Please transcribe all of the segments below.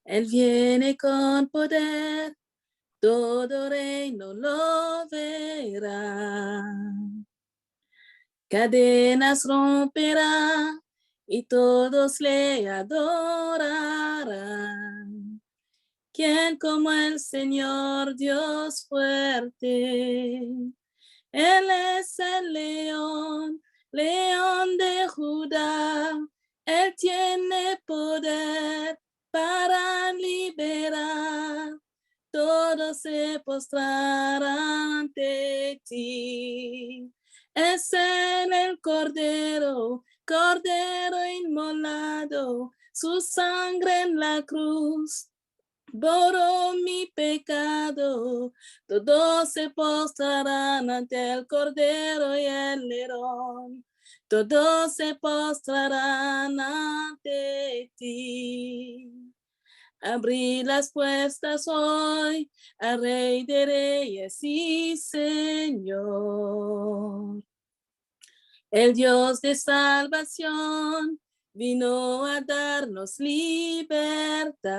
Él viene con poder, todo reino lo verá. Cadenas romperá y todos le adorarán. ¿Quién como el Señor Dios fuerte? Él es el león, león de Judá. Él tiene poder para liberar. Todos se postrarán ante ti. Es él el Cordero, Cordero inmolado, su sangre en la cruz borró mi pecado. Todos se postrarán ante el Cordero y el león. Todos se postrarán ante ti. Abrí las puertas hoy al Rey de Reyes y Señor. El Dios de salvación vino a darnos libertad.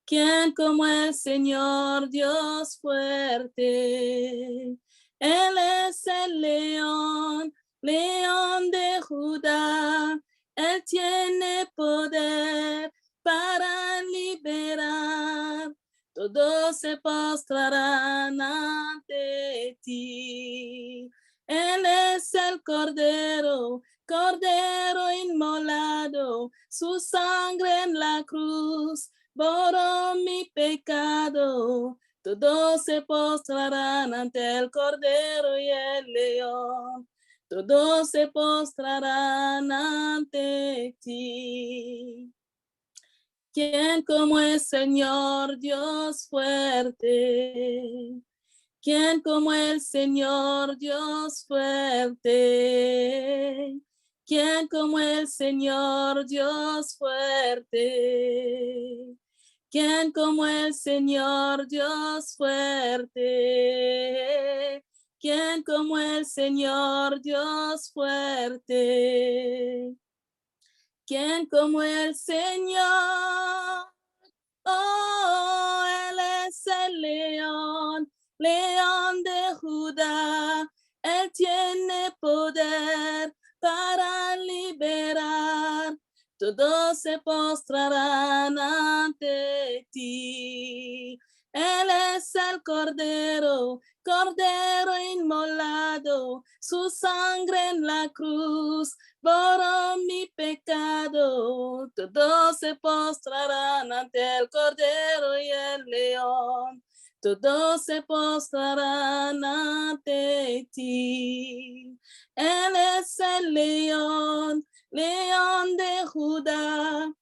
¿Quién como el Señor Dios fuerte? Él es el león, león de Judá. Él tiene poder para liberar. Todos se postrarán ante ti. Él es el Cordero, Cordero inmolado, su sangre en la cruz borró mi pecado. Todos se postrarán ante el Cordero y el León. Todos se postrarán ante ti. ¿Quién como es Señor Dios fuerte? ¿Quién como el Señor Dios fuerte? ¿Quién como el Señor Dios fuerte? ¿Quién como el Señor Dios fuerte? ¿Quién como el Señor Dios fuerte? ¿Quién como el Señor? Oh, Él es el león, león de Judá. Él tiene poder para liberar. Todos se postrarán ante ti. Él es el Cordero, Cordero inmolado, su sangre en la cruz borró mi pecado. Todos se postrarán ante el Cordero y el León. Todos se postrarán ante ti. Él es el león, león de Judá.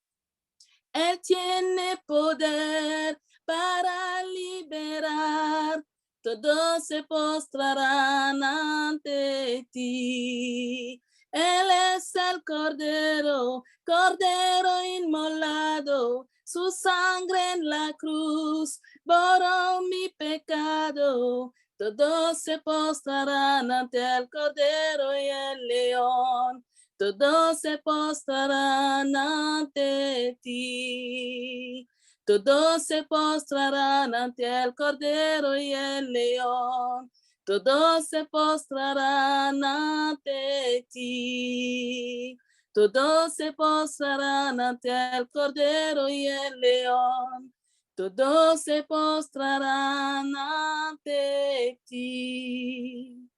Él tiene poder para liberar. Todos se postrarán ante ti. Él es el Cordero, Cordero inmolado, su sangre en la cruz borró mi pecado. Todos se postrarán ante el Cordero y el León. Todos se postrarán ante ti. Todos se postrarán ante el Cordero y el León. Todos se postrarán ante ti. Todos se postrarán ante el Cordero y el León. Todos se postrarán ante ti.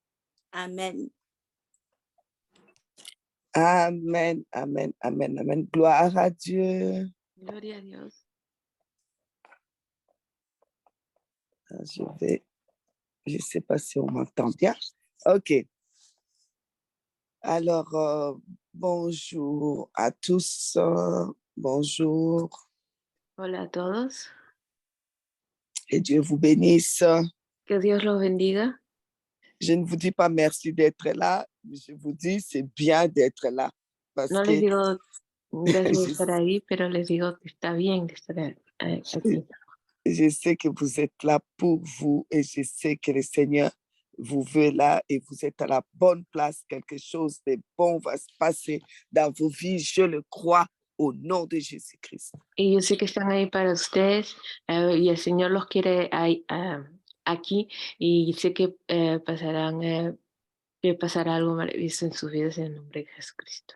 Amén. Amen, amen, amen, amen. Gloire à Dieu. Gloria a Dios. Je ne sais pas si on m'entend bien. OK. Alors, bonjour à tous. Bonjour. Hola a todos. Et Dieu vous bénisse. Que Dios los bendiga. Je ne vous dis pas merci d'être là. Je vous dis c'est bien d'être là. Parce No que les digo gracias por je, estar ahí, pero les digo que está bien estar aquí. je sais que vous êtes là pour vous et je sais que le Seigneur vous veut là et vous êtes à la bonne place. Quelque chose de bon va se passer dans vos vies. Je le crois au nom de Jésus-Christ. Y yo sé que están ahí para ustedes y el Señor los quiere ahí, aquí y sé que que pasará algo maravilloso en sus vidas en el nombre de Jesucristo.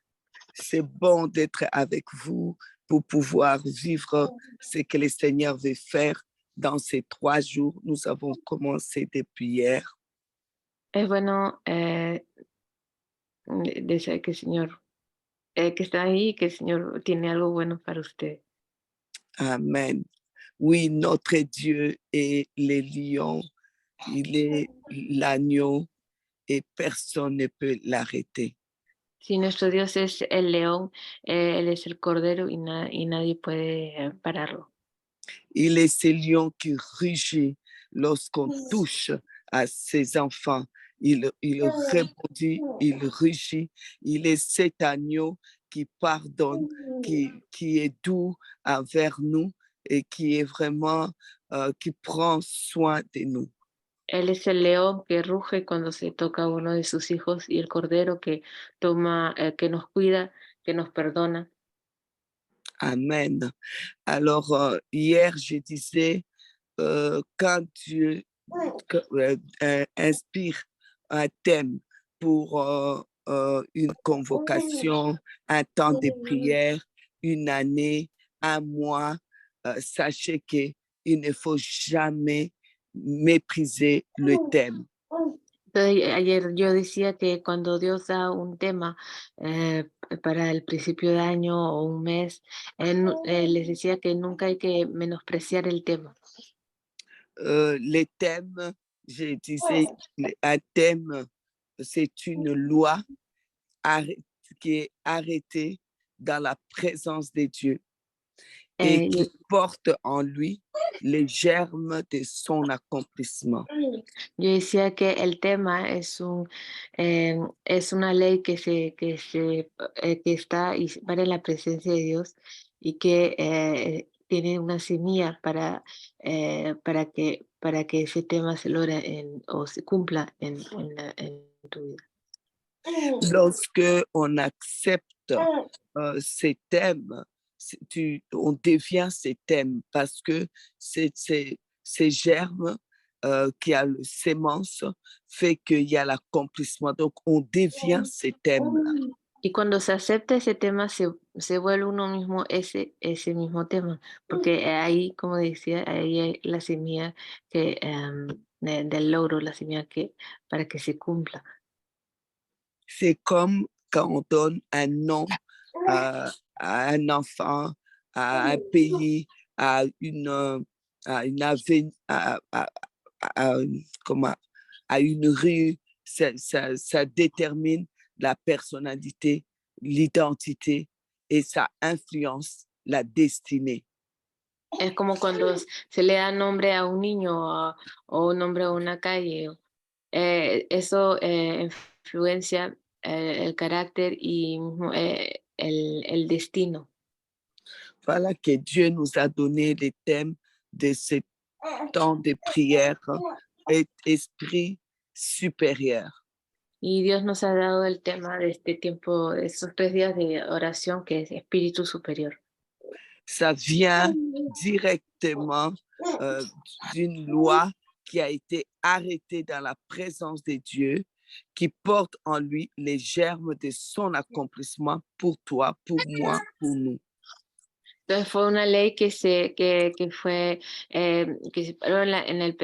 C'est bon d'être avec vous pour pouvoir vivre ce que le Seigneur veut faire dans ces 3 jours. Nous avons commencé depuis hier. Es bueno desear que el Señor, que está ahí y que el Señor tiene algo bueno para usted. Amen. Oui, notre Dieu est le lion, il est l'agneau et personne ne peut l'arrêter. Si nuestro Dios es el león, Él es el cordero y nadie puede pararlo. Il est ce lion qui rugit lorsqu'on touche à ses enfants. Il rebondit, il rugit. Il est cet agneau qui pardonne, qui est doux envers nous et qui est vraiment, qui prend soin de nous. Él es el león que ruge cuando se toca a uno de sus hijos y el cordero que toma, que nos cuida, que nos perdona. Amen. Alors, hier, je disais, quand Dieu inspire un thème pour une convocation, un temps de prière, une année, un mois, sachez qu'il ne faut jamais mépriser le thème. Entonces, ayer yo decía que cuando Dios da un tema para el principio de año o un mes, les decía que nunca hay que menospreciar el tema. Les thèmes, je disais, un thème, c'est une loi qui est arrêtée dans la présence de Dieu et qui porte en lui les germes de son accomplissement. Yo decía que el tema es una ley que está y para la presencia de Dios y que tiene una semilla para que ese tema se logre o se cumpla en tu vida. Lorsque on accepte ces thèmes, on devient ces thèmes parce que ces germes qui a le sémence fait qu'il y a l'accomplissement. Donc, on devient ces thèmes-là. Y cuando se acepta ese tema, se vuelve uno mismo ese mismo tema, porque ahí, como decía, ahí hay la semilla del logro, la semilla para que se cumpla. C'est comme quand on donne un nom à un enfant, à un pays, à une rue, ça détermine la personnalité, l'identité et ça influence la destinée. Es como cuando se le da nombre a un niño o un nombre a una calle. Eso influencia el carácter y el destino. Voilà que Dieu nous a donné les thèmes de ce temps de prière et esprit supérieur. Y Dios nos ha dado el tema de este tiempo, de estos 3 días de oración, que es espíritu superior. Ça vient directement d'une loi qui a été arrêtée dans la présence de Dieu, qui porte en lui les germes de son accomplissement pour toi, pour moi, pour nous. Entonces fue una ley que se paró en el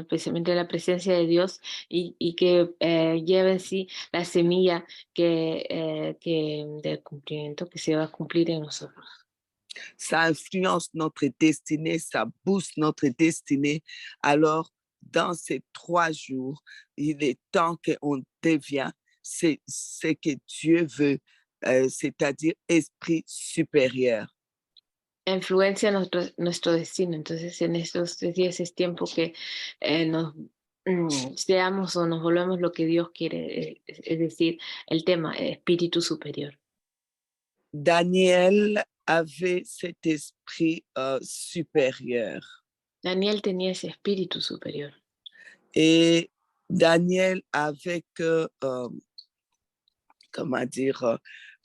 pensamiento de la presencia de Dios y que lleva en sí la semilla del cumplimiento que se va a cumplir en nosotros. Ça influence notre destinée, ça booste notre destinée. Alors, dans ces 3 jours, il est temps qu'on devienne ce que Dieu veut, c'est-à-dire esprit supérieur. Influencia nuestro destino. Entonces, en estos 3 días es tiempo que nos seamos o nos volvamos lo que Dios quiere, es decir, el tema espíritu superior. Daniel avait cet esprit supérieur. Daniel tenía ese espíritu superior. Et Daniel, avec, comment dire,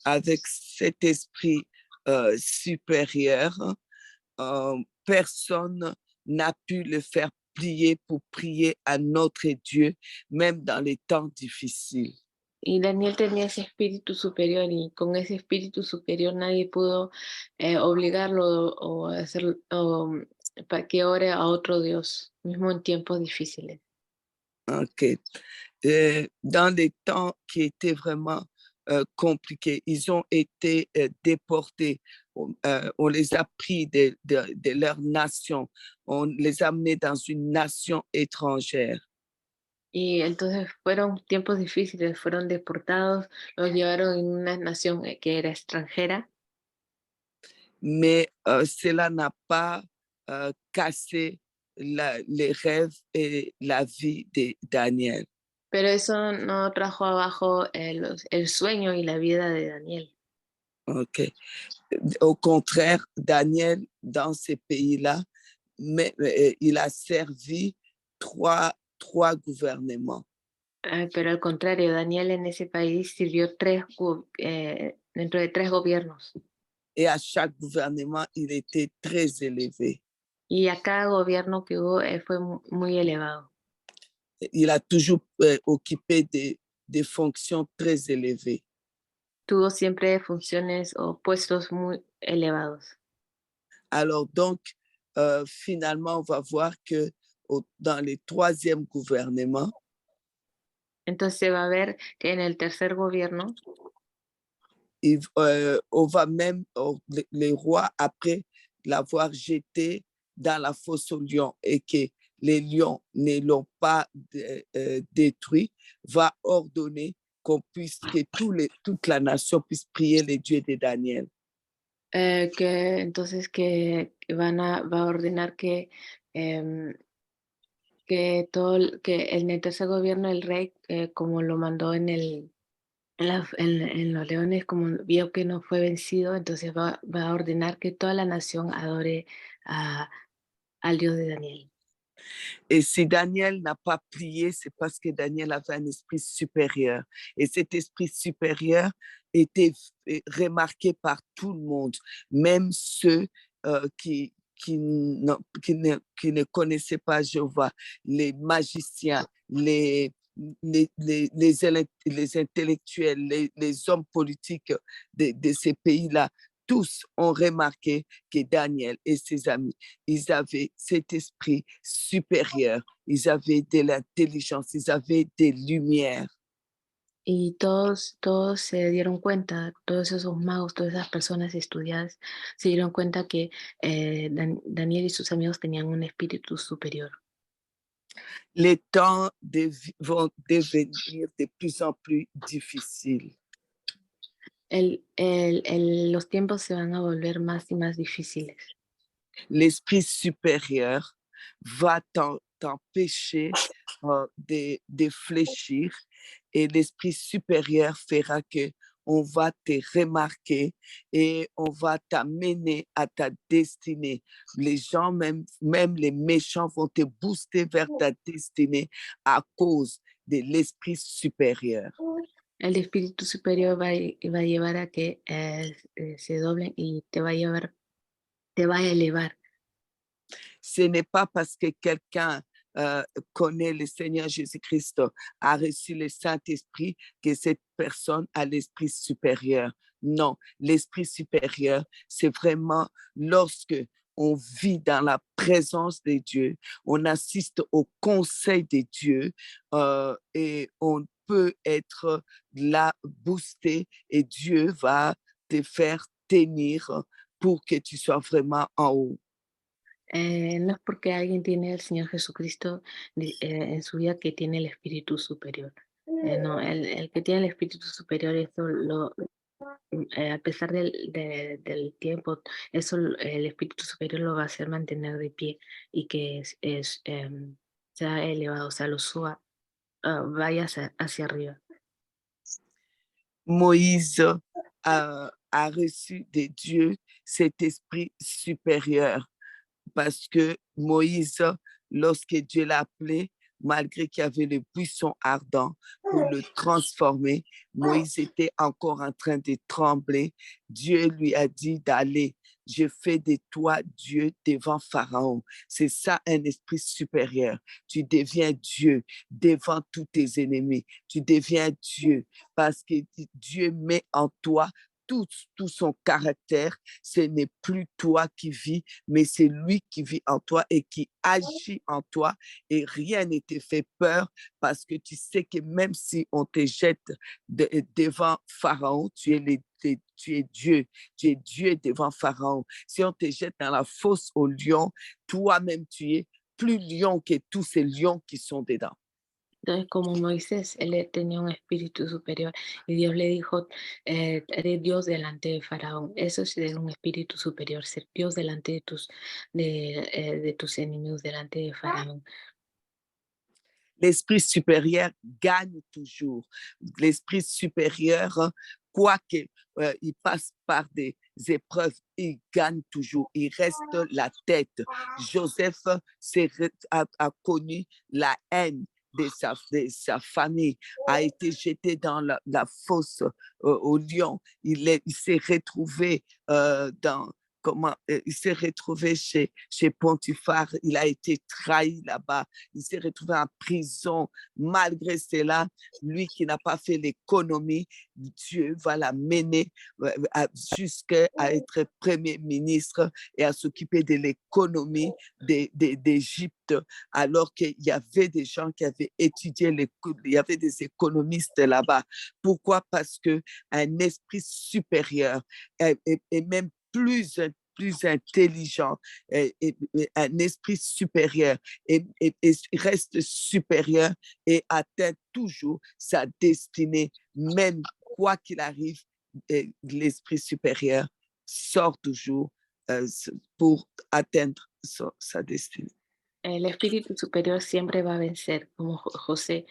avec cet esprit supérieur, personne n'a pu le faire plier pour prier à notre Dieu, même dans les temps difficiles. Y Daniel tenía ese espíritu superior y con ese espíritu superior nadie pudo obligarlo o hacer para que ore a otro Dios, mismo en tiempos difíciles. OK. Dans les temps qui étaient vraiment compliqués, ils ont été déportés. On les a pris de leur nation. On les a amenés dans une nation étrangère. Y entonces fueron tiempos difíciles, fueron deportados, los llevaron en una nación que era extranjera. Mais cela n'a pas cassé les rêves et la vie de Daniel. Pero eso no trajo abajo el sueño y la vida de Daniel. OK. Au contraire, Daniel, dans ces pays-là, il a servi trois gouvernements. Pero al contrario, Daniel en ese país sirvió dentro de 3 gobiernos. Et à chaque gouvernement, il était très élevé. Y a cada gobierno que hubo fue muy elevado. Il a toujours occupé des fonctions très élevées. Tuvo siempre funciones o puestos muy elevados. Alors donc, finalement, on va voir que dans les troisième gouvernements, Entonces se va a ver que en el tercer gobierno, on va même, les rois, après l'avoir jeté dans la fosse aux lions et que les lions ne l'ont pas détruit, va ordonner que toute la nation puisse prier les dieux de Daniel. que entonces que va a ordenar que que en el tercer gobierno el rey, como lo mandó en los leones, como vio que no fue vencido, entonces va a ordenar que toda la nación adore al Dios de Daniel. Et si Daniel n'a pas prié, c'est parce que Daniel avait un esprit supérieur. Et cet esprit supérieur était remarqué par tout le monde, même ceux qui ne connaissaient pas Jéhovah, les magiciens, les intellectuels, les hommes politiques de ces pays-là. Tous ont remarqué que Daniel et ses amis, ils avaient cet esprit supérieur, ils avaient de l'intelligence, ils avaient des lumières. Y todos se dieron cuenta, todos esos magos, todas esas personas estudiadas, se dieron cuenta que Daniel y sus amigos tenían un espíritu superior. Les temps vont devenir de plus en plus difficiles. Los tiempos se van a volver más y más difíciles. L'esprit supérieur va t'empêcher de fléchir et l'esprit supérieur fera que on va te remarquer et on va t'amener à ta destinée. Les gens, même les méchants, vont te booster vers ta destinée à cause de l'esprit supérieur. El espíritu superior va a llevar a que se doblen y te va a elevar. Ce n'est pas parce que quelqu'un connaît le Seigneur Jésus-Christ, a reçu le Saint-Esprit, que cette personne a l'esprit supérieur. Non, l'esprit supérieur, c'est vraiment lorsque on vit dans la présence de Dieu, on assiste au conseil de Dieu et on peut être là boosté et Dieu va te faire tenir pour que tu sois vraiment en haut. No es porque alguien tiene al Señor Jesucristo en su vida que tiene el espíritu superior. No, el que tiene el espíritu superior, eso a pesar del tiempo, eso el espíritu superior lo va a hacer mantener de pie y que sea elevado, o sea, lo suba, vaya hacia arriba. Moïse a reçu de Dieu cet esprit supérieur parce que Moïse, lorsque Dieu l'a appelé, malgré qu'il y avait le buisson ardent pour le transformer. Moïse était encore en train de trembler. Dieu lui a dit d'aller. Je fais de toi Dieu devant Pharaon. C'est ça un esprit supérieur. Tu deviens Dieu devant tous tes ennemis. Tu deviens Dieu parce que Dieu met en toi tout son caractère. Ce n'est plus toi qui vis, mais c'est lui qui vit en toi et qui agit en toi. Et rien ne te fait peur parce que tu sais que même si on te jette devant Pharaon, tu es Dieu. Tu es Dieu devant Pharaon. Si on te jette dans la fosse au lion, toi-même tu es plus lion que tous ces lions qui sont dedans. Entonces, como Moisés, él tenía un espíritu superior y Dios le dijo, eres Dios delante de Faraón. Eso es tener un espíritu superior, ser Dios delante de tus enemigos, delante de Faraón. L'esprit supérieur gagne toujours. L'esprit supérieur, quoique il passe par des épreuves, il gagne toujours. Il reste la tête. Joseph a connu la haine de sa famille, a été jeté dans la fosse au lion. Il s'est retrouvé il s'est retrouvé chez Potiphar, il a été trahi là-bas, il s'est retrouvé en prison. Malgré cela, lui qui n'a pas fait l'économie, Dieu va l'amener jusqu'à être premier ministre et à s'occuper de l'économie d'Égypte, alors qu'il y avait des gens qui avaient étudié, il y avait des économistes là-bas. Pourquoi? Parce qu'un esprit supérieur est même plus intelligent, un esprit supérieur et reste supérieur et atteint toujours sa destinée, même quoi qu'il arrive, l'esprit supérieur sort toujours pour atteindre sa destinée. El espíritu superior siempre va a vencer, como José.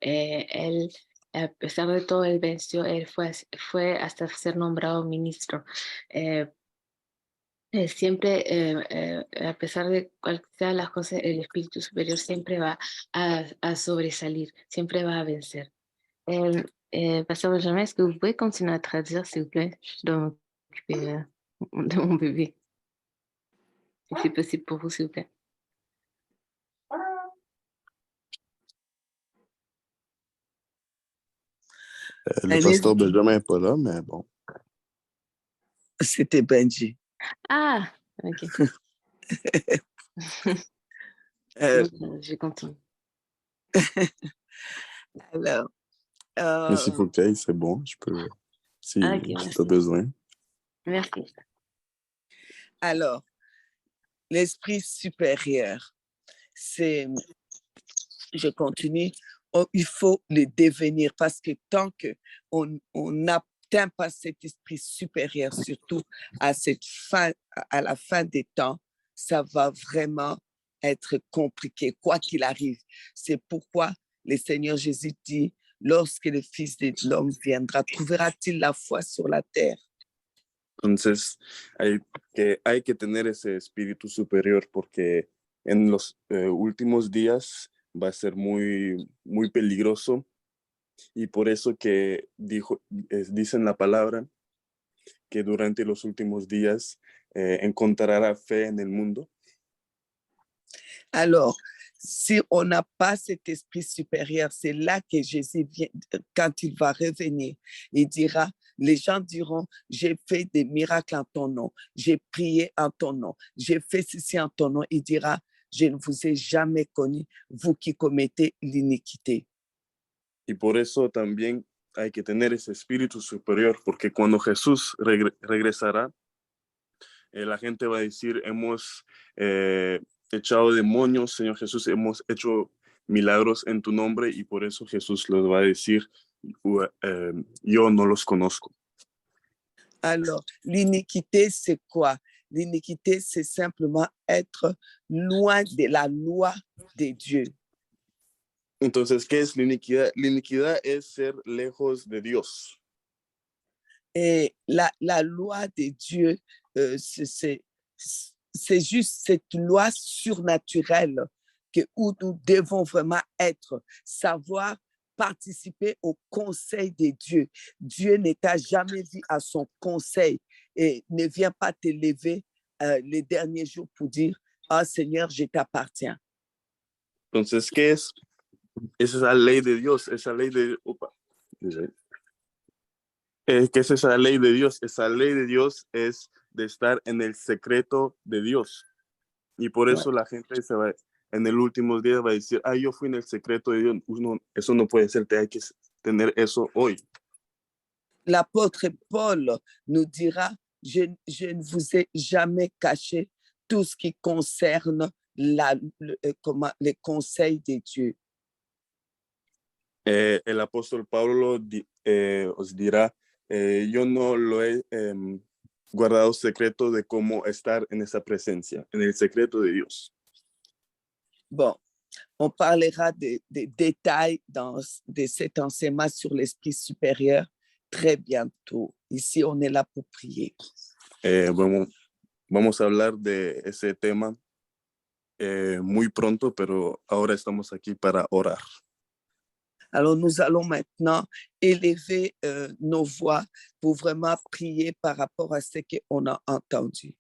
Él, a pesar de todo, él venció, él fue hasta ser nombrado ministro. Siempre, a pesar de cualquiera sea las cosas, el espíritu superior siempre va a sobresalir, siempre va a vencer. Pasteur Benjamin, est-ce que vous pouvez continuer à traduire, s'il vous plaît? Je dois m'occuper de mon bébé. Si c'est possible pour vous, s'il vous plaît. Le pasteur Benjamin n'est pas là, mais bon. C'était Benji. Ah, ok. Je continue. Alors, mais s'il faut que c'est bon, je peux, si tu as besoin. Merci. Alors, l'esprit supérieur, je continue, il faut le devenir parce que tant qu'on n'atteint pas cet esprit supérieur, surtout à la fin des temps, ça va vraiment être compliqué, quoi qu'il arrive. C'est pourquoi le Seigneur Jésus dit, lorsque le Fils de l'homme viendra, trouvera-t-il la foi sur la terre? Entonces, hay que tener ese espíritu superior porque en los últimos días va a ser muy, muy peligroso y por eso que dice en la palabra que durante los últimos días encontrará fe en el mundo. Alors, si on n'a pas cet esprit supérieur, c'est là que Jésus vient, quand il va revenir, il dira, les gens diront, j'ai fait des miracles en ton nom, j'ai prié en ton nom, j'ai fait ceci en ton nom. Il dira, je ne vous ai jamais connu, vous qui commettez l'iniquité. Y por eso también hay que tener ese espíritu superior, porque cuando Jesús regresará, la gente va a decir, hemos echado demonios, Señor Jesús, hemos hecho milagros en tu nombre, y por eso Jesús les va a decir, yo no los conozco. Alors, l'iniquité, c'est quoi? L'iniquité, c'est simplement être loin de la loi de Dieu. Entonces, ¿qué es la iniquidad? La iniquidad es ser lejos de Dios. Et la loi de Dieu, c'est juste cette loi surnaturelle où nous devons vraiment être, savoir participer au conseil de Dieu. Dieu ne t'a jamais vu à son conseil et ne vient pas te lever les derniers jours pour dire, ah Seigneur, je t'appartiens. Entonces, ¿qué es? Es esa ley de Dios, esa ley de... ¿qué es esa ley de Dios? Esa ley de Dios es de estar en el secreto de Dios. Y por eso la gente se va, en el último día va a decir, ah, yo fui en el secreto de Dios. Eso no puede ser, te hay que tener eso hoy. L'apôtre Paul nous dira, je ne vous ai jamais caché tout ce qui concerne les conseils de Dieu. El apóstol Pablo os dirá, yo no lo he guardado secreto de cómo estar en esa presencia, en el secreto de Dios. Bon, on parlera des détails de cet enseignement sur l'esprit supérieur très bientôt. Ici, on est là pour prier. Vamos a hablar de ese tema muy pronto, pero ahora estamos aquí para orar. Alors, nous allons maintenant élever nos voix pour vraiment prier par rapport à ce qu'on a entendu.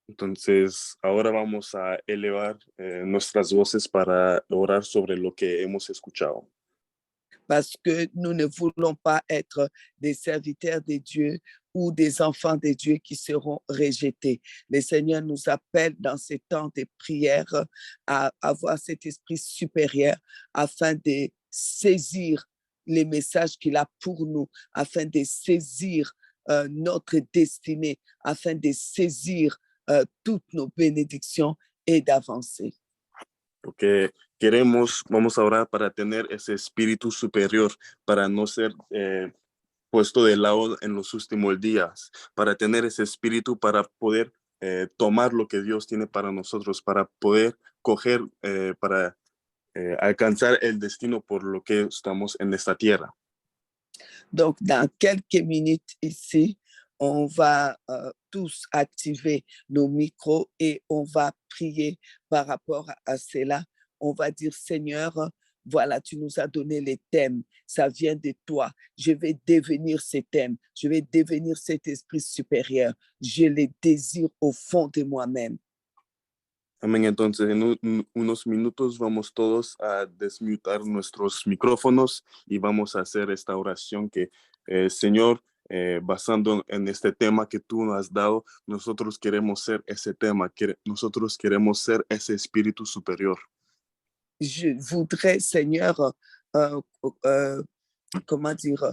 Entonces, ahora vamos a elevar nuestras voces para orar sobre lo que hemos escuchado. Parce que nous ne voulons pas être des serviteurs de Dieu ou des enfants de Dieu qui seront rejetés. Le Seigneur nous appelle dans ces temps de prière à avoir cet esprit supérieur afin de saisir les messages qu'il a pour nous, afin de saisir notre destinée, afin de saisir toutes nos bénédictions et d'avancer. Porque vamos a orar para tener ese espíritu superior, para no ser puesto de lado en los últimos días, para tener ese espíritu para poder tomar lo que Dios tiene para nosotros, para poder coger, para alcanzar el destino por lo que estamos en esta tierra. Donc, dans quelques minutes ici, on va tous activer nos micros et on va prier par rapport à cela. On va dire, Seigneur, voilà, tu nous as donné les thèmes, ça vient de toi. Je vais devenir ces thèmes, je vais devenir cet esprit supérieur. Je les désire au fond de moi-même. Amén. Entonces, en unos minutos vamos todos a desmutar nuestros micrófonos y vamos a hacer esta oración que, Señor, basando en este tema que tú nos has dado, nosotros queremos ser ese tema, nosotros queremos ser ese espíritu superior. Je voudrais, Seigneur, comment dire,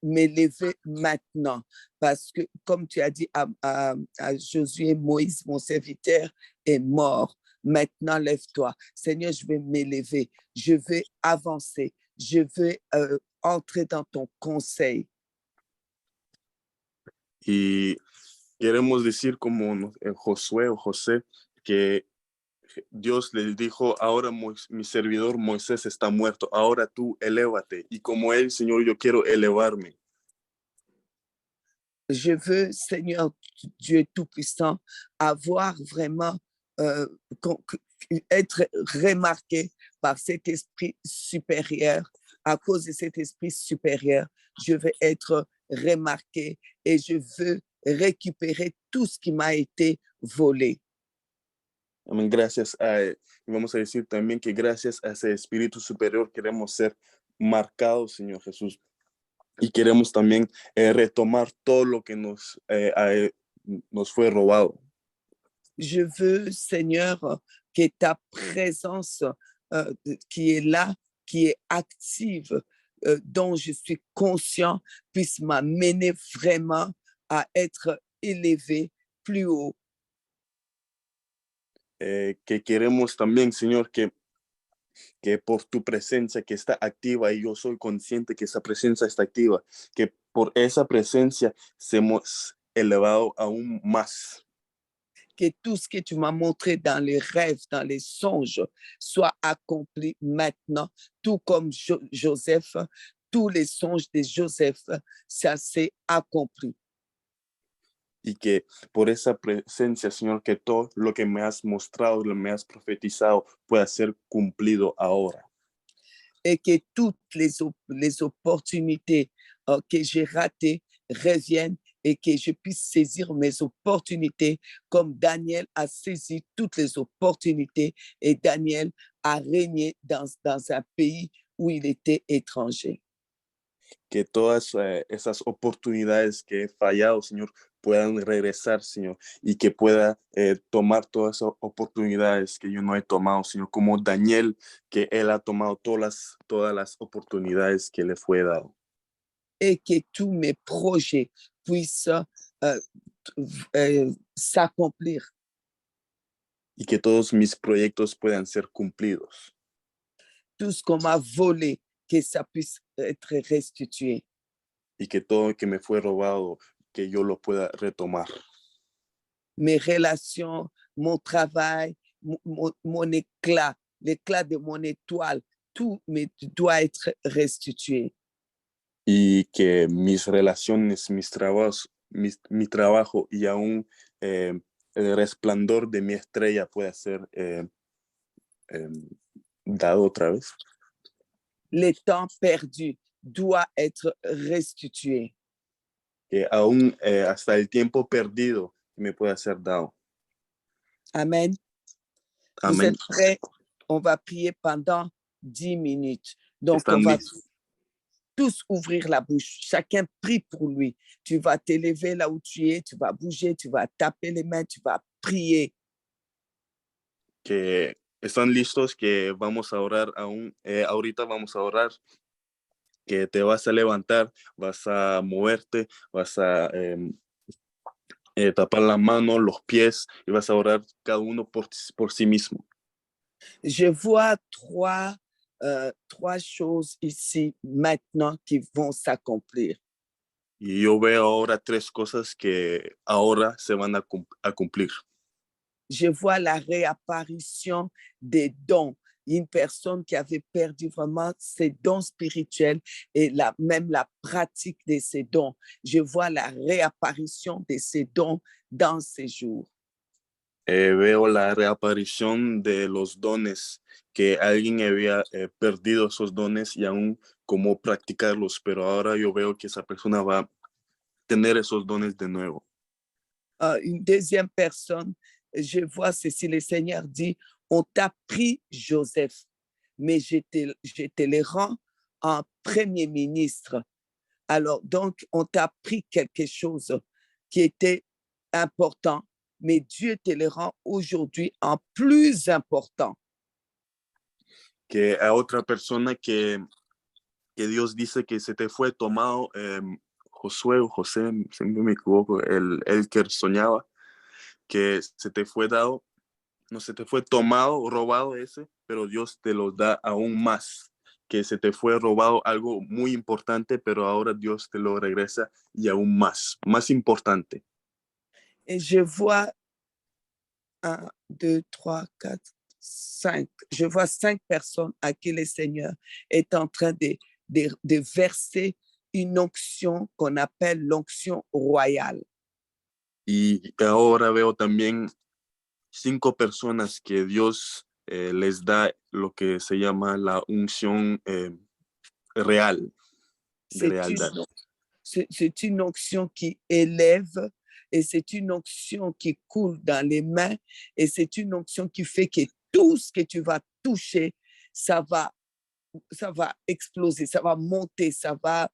m'élever maintenant. Parce que, comme tu as dit à Josué, Moïse, mon serviteur, est mort. Maintenant, lève-toi. Seigneur, je vais m'élever. Je vais avancer. Je vais entrer dans ton conseil. Y queremos decir como Josué o José, que Dios les dijo, ahora mi servidor Moisés está muerto, ahora tú elévate. Y como él, Señor, yo quiero elevarme. Je veux, Seigneur Dieu Tout-Puissant, avoir vraiment, être remarqué par cet esprit supérieur. À cause de cet esprit supérieur, je veux être remarqué et je veux récupérer tout ce qui m'a été volé. Amén. Y vamos a decir también que gracias a ese espíritu superior queremos ser marcados, Señor Jesús. Y queremos también retomar todo lo que nos fue robado. Je veux, Seigneur, que ta présence qui est là, qui est active, dont je suis conscient, puisse m'amener vraiment à être élevé plus haut. Que queremos también, Señor, que por tu presencia que está activa, y yo soy consciente que esa presencia está activa, que por esa presencia seamos elevado aún más. Que tout ce que tu m'as montré dans les rêves, dans les songes, soit accompli maintenant, tout comme Joseph, tous les songes de Joseph, ça s'est accompli. Y que por esa presencia, Señor, que todo lo que me has mostrado, lo que me has profetizado, pueda ser cumplido ahora. Et que toutes les opportunités que j'ai ratées reviennent et que je puisse saisir mes opportunités comme Daniel a saisi toutes les opportunités et Daniel a régné dans un pays où il était étranger. Que todas esas oportunidades que he fallado, Señor, puedan regresar, Señor, y que pueda tomar todas esas oportunidades que yo no he tomado, Señor, como Daniel, que él ha tomado todas las oportunidades que le fue dado. Et que tous mes projets puissent s'accomplir. Y que todos mis proyectos puedan ser cumplidos. Tout ce qu'on m'a volé, que ça puisse être restitué. Y que todo lo que me fue robado, que yo lo pueda retomar. Mes relations, mon travail, mon éclat, l'éclat de mon étoile, tout doit être restitué. Y que mis relaciones, mis trabajos, mi trabajo y aún el resplandor de mi estrella pueda ser dado otra vez. Le temps perdu doit être restitué. Que aún hasta el tiempo perdido me pueda ser dado. Amen. Vous Amén. êtes prêts? On va prier pendant 10 minutes. Donc, Están on va listos. tous ouvrir la bouche. Chacun prie pour lui. Tu vas t'élever là où tu es, tu vas bouger, tu vas taper les mains, tu vas prier. Que están listos, que vamos a orar aún. Ahorita vamos a orar. Que te vas a levantar, vas a moverte, vas a tapar la mano, los pies y vas a orar cada uno por sí mismo. Je vois trois choses ici maintenant qui vont s'accomplir. Y yo veo ahora tres cosas que ahora se van a cumplir. Je vois la réapparition des dons. Une personne qui avait perdu vraiment ses dons spirituels et même la pratique de ces dons. Je vois la réapparition de ces dons dans ces jours. Veo la reaparición de los dones, que alguien había perdido esos dones y aún cómo practicarlos, pero ahora yo veo que esa persona va a tener esos dones de nuevo. Une deuxième personne, je vois ceci, le Seigneur dit, on t'a pris Joseph, mais je te le rends en premier ministre. Alors, donc, on t'a pris quelque chose qui était important, mais Dieu te le rend aujourd'hui en plus important. Que a otra persona que Dios dice que se te fue tomado, Josué o José, siempre me equivoco, el que soñaba, que se te fue dado, no se te fue tomado o robado ese, pero Dios te lo da aún más, que se te fue robado algo muy importante, pero ahora Dios te lo regresa y aún más importante. Et je vois 1, 2, 3, 4, 5. Je vois 5 personnes à qui le Seigneur est en train de verser une onction qu'on appelle l'onction royale. Y ahora veo también 5 personas que Dios les da lo que se llama la unción real. C'est une onction qui élève et c'est une onction qui coule dans les mains et c'est une onction qui fait que tout ce que tu vas toucher, ça va exploser, ça va monter, ça va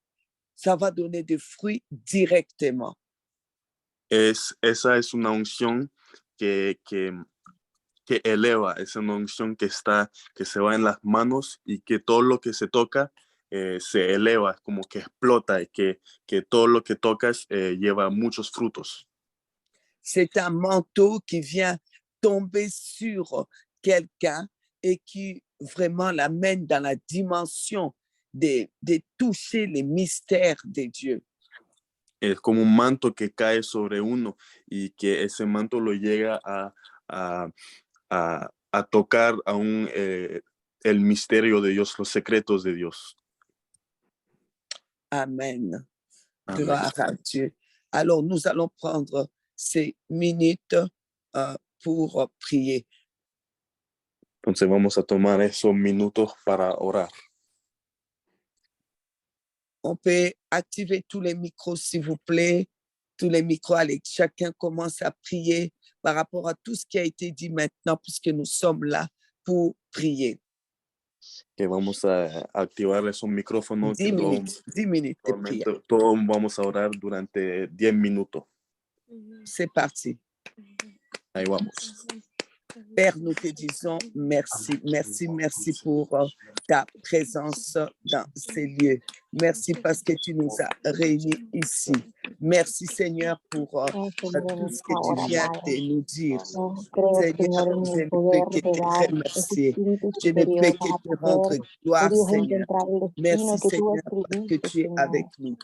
donner des fruits directement. Esa es una unción que eleva, es una unción que se va en las manos y que todo lo que se toca se eleva, como que explota y que todo lo que tocas lleva muchos frutos. C'est un manteau qui vient tomber sur quelqu'un et qui vraiment l'amène dans la dimension de toucher les mystères de Dieu. Es como un manto que cae sobre uno y que ese manto lo llega a tocar aún el misterio de Dios, los secretos de Dios. Amen. Amen. Gloire à Dieu. Alors, nous allons prendre ces minutes pour prier. Entonces vamos a tomar esos minutos para orar. On peut activer tous les micros, s'il vous plaît. Tous les micros, allez, chacun commence à prier par rapport à tout ce qui a été dit maintenant, puisque nous sommes là pour prier. Que vamos a activar esos micrófonos. 10 minutes de prière. Todos vamos a orar durante 10 minutos. C'est parti. Ahí vamos. Père, nous te disons merci, merci, merci pour ta présence dans ces lieux. Merci parce que tu nous as réunis ici. Merci Seigneur pour tout ce que tu viens de nous dire. Seigneur, je ne peux que te remercier. Je ne peux que te rendre gloire, Seigneur. Merci Seigneur parce que tu es avec nous.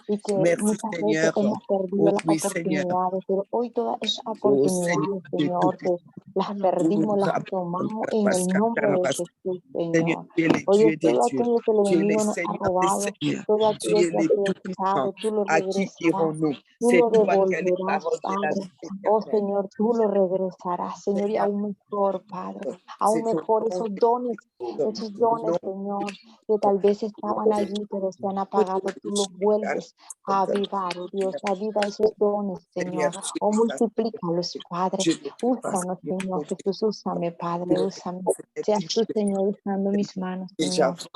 Merci Seigneur. Oh oui Seigneur. Oh Seigneur, las perdimos, las tomamos en el nombre de Jesús, Señor. Oye, todo aquello que el enemigo nos ha robado, todo aquello que ha sido quitado, tú lo regresarás, tú lo devolverás, Padre. Oh Señor, tú lo regresarás, Señor, y aún mejor, Padre, aún mejor esos dones, Señor, que tal vez estaban allí, pero se han apagado, tú los vuelves a avivar, oh Dios, aviva esos dones, Señor, o multiplícalos, Padre, úsanos, Señor Jesús, úsame, Padre, úsame, seas tú, Señor, usando mis manos, Señor, seas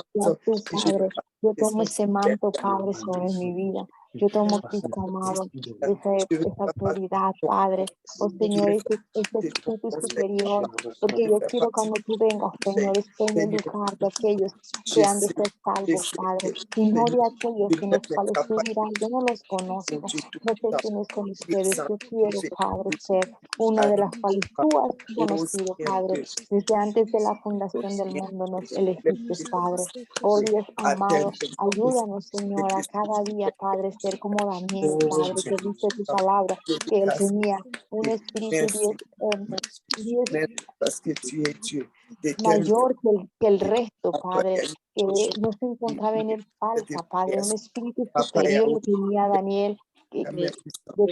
tú, Padre, yo tomo ese manto, Padre, sobre mi vida. Yo tomo, Cristo amado, esa autoridad, Padre, oh Señor, ese espíritu superior, porque yo quiero cuando tú vengas, Señor, esté en el lugar de aquellos que han de ser salvos, Padre, y no de aquellos en los cuales tú dirás, yo no los conozco, no sé quiénes son ustedes, yo quiero, Padre, ser una de las cuales tú has conocido, Padre, desde antes de la fundación del mundo nos elegiste, Padre, oh Dios amado, ayúdanos, Señor, a cada día, Padre, ser como Daniel, Padre, que dice tu palabra, que él tenía un espíritu 10 mayor que el resto, Padre, que no se encontraba en él falta, Padre, un espíritu superior que tenía Daniel, de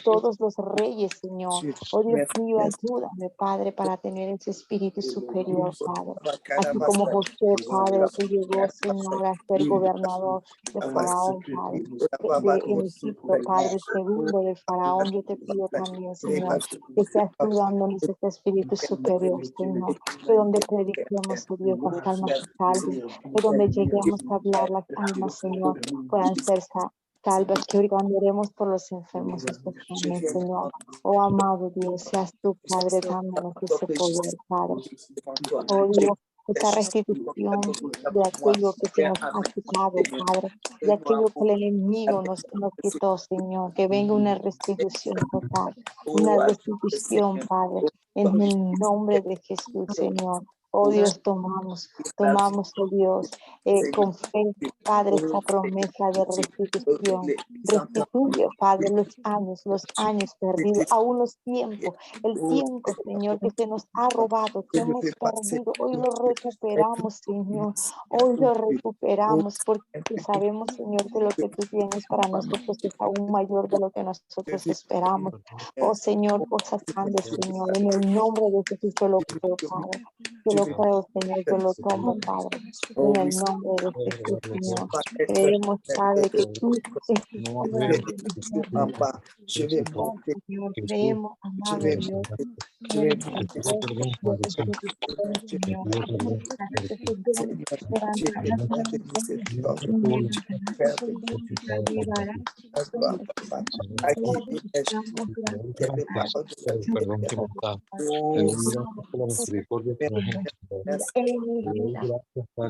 todos los reyes, Señor. Oh Dios mío, ayúdame, Padre, para tener ese espíritu superior, Padre. Así como José, Padre, que llegó, Señor, a ser gobernador de Faraón, Padre, en Egipto, Padre, segundo de Faraón, yo te pido también, Señor, que seas tú dándonos ese espíritu superior, Señor, que donde prediquemos, oh Dios, las almas se salven, que donde lleguemos a hablar las almas, Señor, puedan ser salvas, que cuando oremos por los enfermos, Señor. Oh amado Dios, seas tú, Padre, dándonos ese poder, Padre. Oh Dios, esa restitución de aquello que se nos ha quitado, Padre, de aquello que el enemigo nos quitó, Señor, que venga una restitución total, una restitución, Padre, en el nombre de Jesús, Señor. Oh Dios, tomamos, oh Dios, con fe, Padre, esa promesa de restitución. Restituye, Padre, los años perdidos, aún los tiempos, el tiempo, Señor, que se nos ha robado, que hemos perdido. Hoy lo recuperamos, Señor. Hoy lo recuperamos porque sabemos, Señor, que lo que tú tienes para nosotros es aún mayor de lo que nosotros esperamos. Oh Señor, cosas grandes, Señor, en el nombre de Jesús yo lo creo, Padre. Yo lo creo, Señor, yo lo tomo, Padre, en el nombre de Jesús, Señor. Creemos, Padre, que tú creemos, amado Dios, a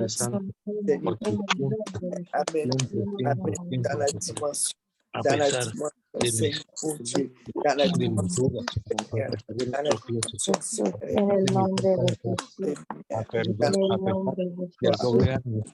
pesar de en el nombre de Jesús, en el nombre de Jesús.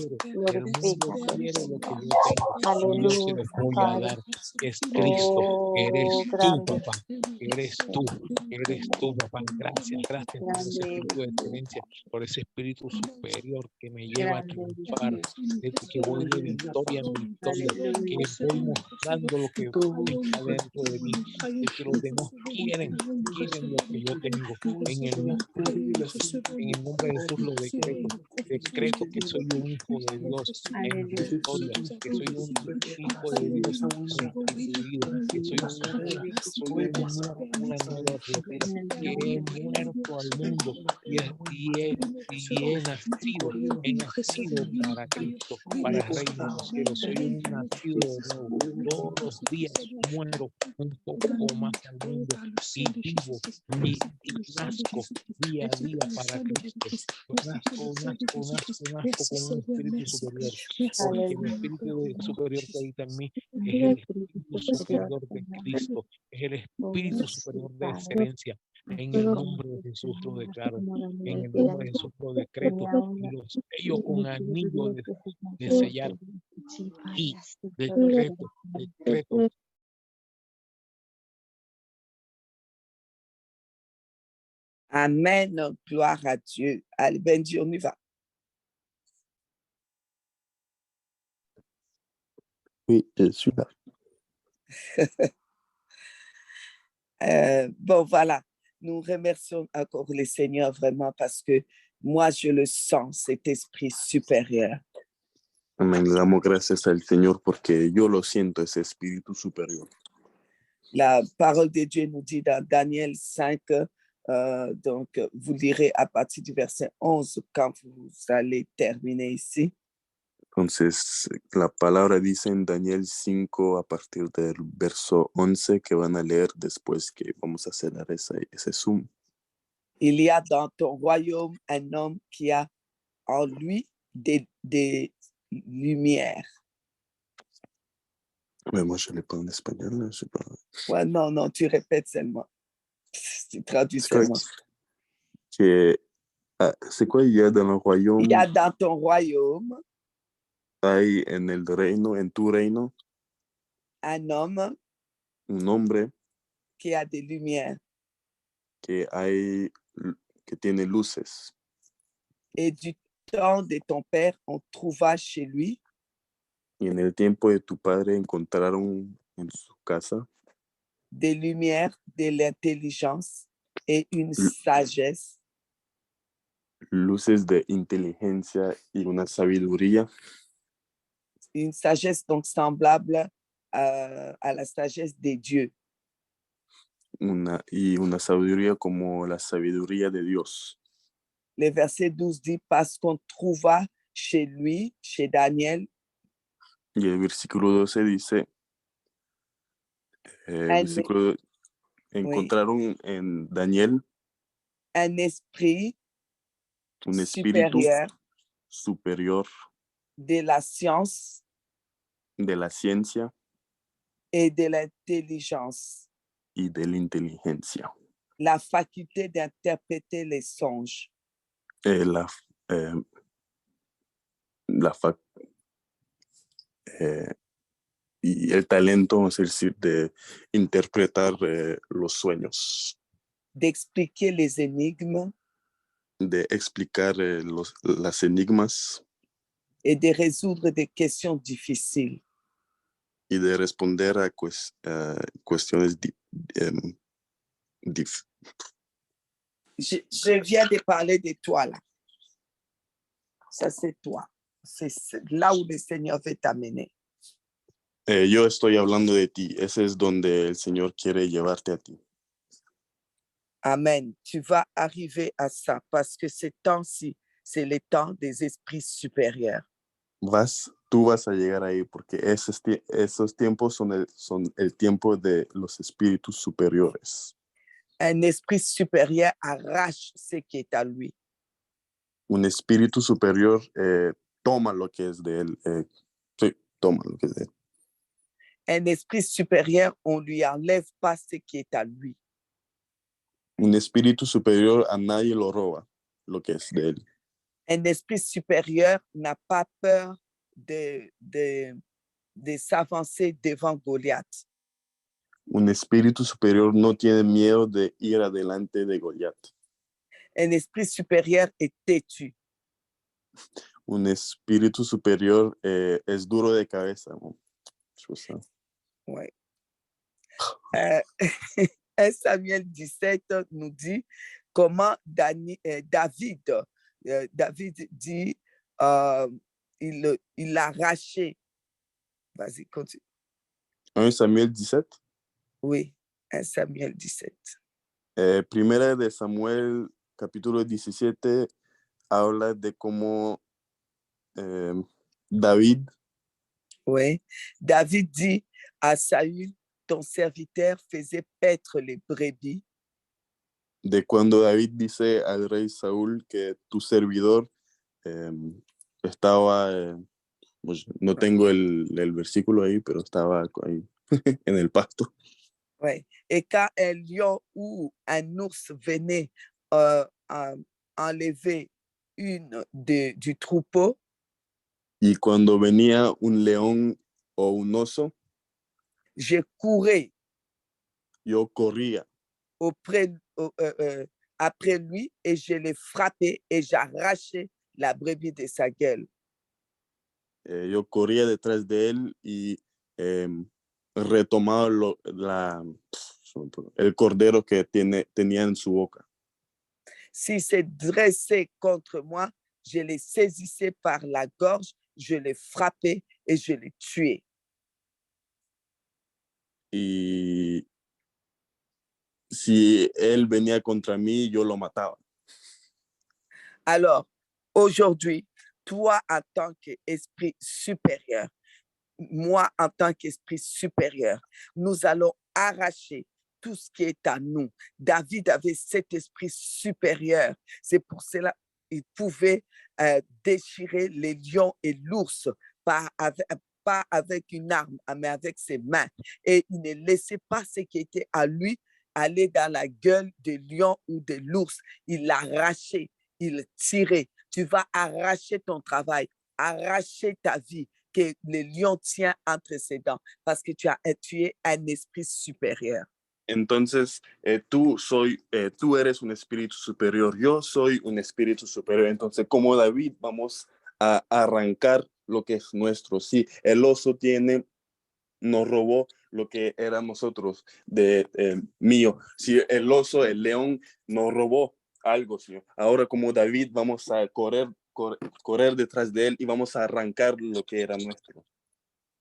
El mundo Glorifícate, quiere lo que Señor. yo tengo y yo se los Aleluya, voy a Padre. dar. Es Cristo, eres Oh, tú, grande. papá, eres tú. Eres tú, papá. Gracias, gracias por ese espíritu de excelencia, por ese espíritu superior que me lleva a triunfar, que voy de victoria en victoria, que voy mostrando lo que está dentro de mí, de que los demás quieren lo que yo tengo. En el nombre de Jesús, en el nombre de Jesús lo decreto. Decreto que soy un hijo de Dios en victoria, que soy un hijo de Dios restituido, que soy una nueva criatura, que he muerto al mundo y he nacido para Cristo, para el reino de los cielos. Soy un nacido de nuevo. Todos los días muero un poco más al mundo y vivo y nazco día a día para Cristo. Nazco con un espíritu superior, porque mi espíritu superior que habita en mí es el espíritu superior de Cristo, es el espíritu superior de excelencia. En el nombre de Jesús lo declaro, en el nombre de Jesús lo decreto y lo sello con anillo de sellar y decreto. Amen. Gloire à Dieu. Allez, Benji, on y va. Oui, je suis là. Bon, voilà. Nous remercions encore le Seigneur vraiment parce que moi, je le sens, cet esprit supérieur. Amén. Le damos gracias al Señor porque yo lo siento, ese espíritu superior. La parole de Dieu nous dit dans Daniel 5, donc vous lirez à partir du verset 11 quand vous allez terminer ici. Entonces, la palabra dice en Daniel 5 a partir del verso 11 que van a leer después que vamos a cerrar ese Zoom. Il y a dans ton royaume un homme qui a en lui des lumières. Mais moi, je l'ai pas en espagnol, là, je sais pas. Ouais, non, tu répètes seulement. Tu traduis seulement. C'est quoi il y a dans le royaume? Il y a dans ton royaume Hay en el reino, en tu reino, un homme un hombre qui a des lumières. que tiene luces. Et du temps de ton père, on trouva chez lui Y en el tiempo de tu padre encontraron en su casa des lumières, de l'intelligence et une sagesse. luces de inteligencia y una sabiduría. Une sagesse donc semblable à la sagesse des dieux. Y una sabiduría como la sabiduría de Dios. Le verset 12 dit, parce qu'on trouva chez lui, chez Daniel, Y el versículo 12 dice, encontraron en Daniel un esprit un espíritu superior de la science de la ciencia et de l'intelligence, y de la inteligencia. la faculté d'interpréter les songes. Y el talento, es decir, de interpretar los sueños. D'expliquer les énigmes. De explicar las enigmas. Et de résoudre des questions difficiles. Y de responder a cuestiones Je viens de parler de toi là. Ça, c'est toi. C'est là où le Seigneur veut t'amener. Yo estoy hablando de ti. Ese es donde el Señor quiere llevarte a ti. Amen. Tu vas arriver à ça parce que ce temps-ci, c'est le temps des esprits supérieurs. Tú vas a llegar ahí porque esos tiempos son el tiempo de los espíritus superiores. Un esprit supérieur arrache ce qui est à lui. Un espíritu superior toma lo que es de él. Sí, toma lo que es de él. Un esprit supérieur, on ne lui enlève pas ce qui est à lui. Un espíritu superior a nadie lo roba lo que es de él. Un esprit supérieur n'a pas peur de s'avancer devant Goliath. Un espíritu superior no tiene miedo de ir adelante de Goliat. Un esprit supérieur est têtu. Un espíritu superior es duro de cabeza. ¿No? Ouais. 1 Samuel 17 nous dit comment David dit il a arraché. Vas-y, continue. 1 Samuel 17. Oui, 1 Samuel 17. Primera de Samuel, capítulo 17, habla de cómo David. Oui, David dit à Saül, ton serviteur faisait paître les brebis. De cuando David dice al rey Saúl que tu servidor estaba, pues no tengo el versículo ahí, pero estaba ahí en el pasto. Ouais. Et quand un lion ou un ours venait enlever une du troupeau, y cuando venía un león o un oso, je courais yo corría après lui et je l'ai frappé et j'arrachais la brebis de sa gueule. Yo corría detrás de él y retomaba el cordero que tenía en su boca. S'il s'est dressé contre moi, je l'ai saisissé par la gorge, je l'ai frappé et je l'ai tué. Y si él venía contra mí, yo lo mataba. Alors, aujourd'hui, toi en tant qu'esprit supérieur, moi en tant qu'esprit supérieur, nous allons arracher tout ce qui est à nous. David avait cet esprit supérieur. C'est pour cela qu'il pouvait déchirer les lions et l'ours, pas avec une arme, mais avec ses mains. Et il ne laissait pas ce qui était à lui aller dans la gueule des lions ou de l'ours. Il l'arrachait, il tirait. Tu vas arracher ton travail, arracher ta vie, que le lion tient entre ses dents, parce que tu es un esprit supérieur. Entonces, tú eres un espíritu superior, yo soy un espíritu superior. Entonces, como David, vamos a arrancar lo que es nuestro. Sí, el oso nos robó lo que era nosotros, mío. Si el oso, el león, nos robó algo, Señor. Ahora, como David, vamos a correr detrás de él y vamos a arrancar lo que era nuestro.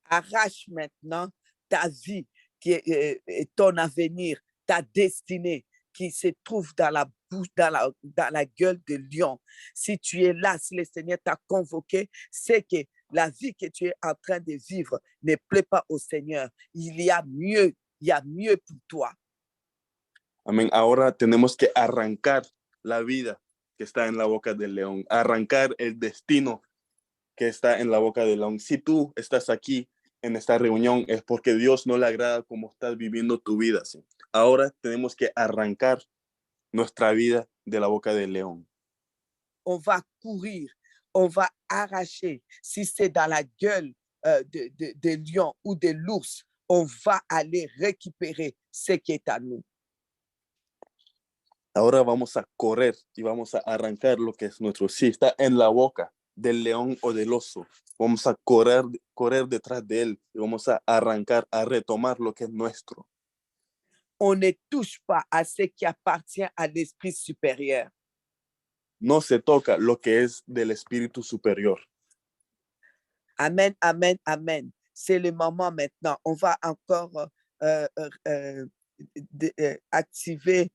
Arrache maintenant ta vie, qui est ton avenir, ta destinée, qui se trouve dans la bouche, dans la gueule de lion. Si tu es là, si le Seigneur t'a convoqué, c'est que la vie que tu es en train de vivre ne plaît pas au Seigneur. Il y a mieux pour toi. Amén. Ahora tenemos que arrancar la vida que está en la boca del león, arrancar el destino que está en la boca del león. Si tú estás aquí en esta reunión es porque Dios no le agrada cómo estás viviendo tu vida. ¿Sí? Ahora tenemos que arrancar nuestra vida de la boca del león. On va courir, on va arracher. Si c'est dans la gueule de lion ou de l'ours, on va aller récupérer ce qui est à nous. Ahora vamos a correr y vamos a arrancar lo que es nuestro. Si está en la boca del león o del oso, vamos a correr detrás de él y vamos a arrancar, a retomar lo que es nuestro. On ne touche pas à ce qui appartient à l'esprit supérieur. No se toca lo que es del espíritu superior. Amen, amen, amen. C'est le moment maintenant. On va encore activer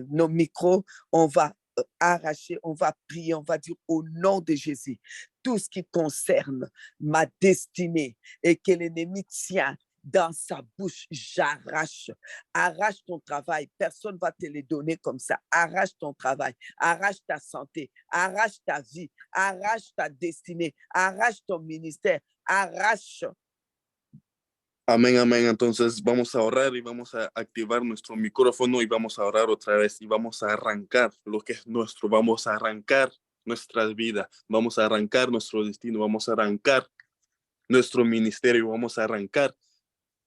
nos micros. On va arracher, on va prier, on va dire au nom de Jésus, tout ce qui concerne ma destinée et que l'ennemi tient dans sa bouche, j'arrache. Arrache ton travail. Personne ne va te le donner comme ça. Arrache ton travail. Arrache ta santé. Arrache ta vie. Arrache ta destinée. Arrache ton ministère. Arrache. Amén, amén. Entonces vamos a orar y vamos a activar nuestro micrófono y vamos a orar otra vez y vamos a arrancar lo que es nuestro. Vamos a arrancar nuestras vidas. Vamos a arrancar nuestro destino. Vamos a arrancar nuestro ministerio. Vamos a arrancar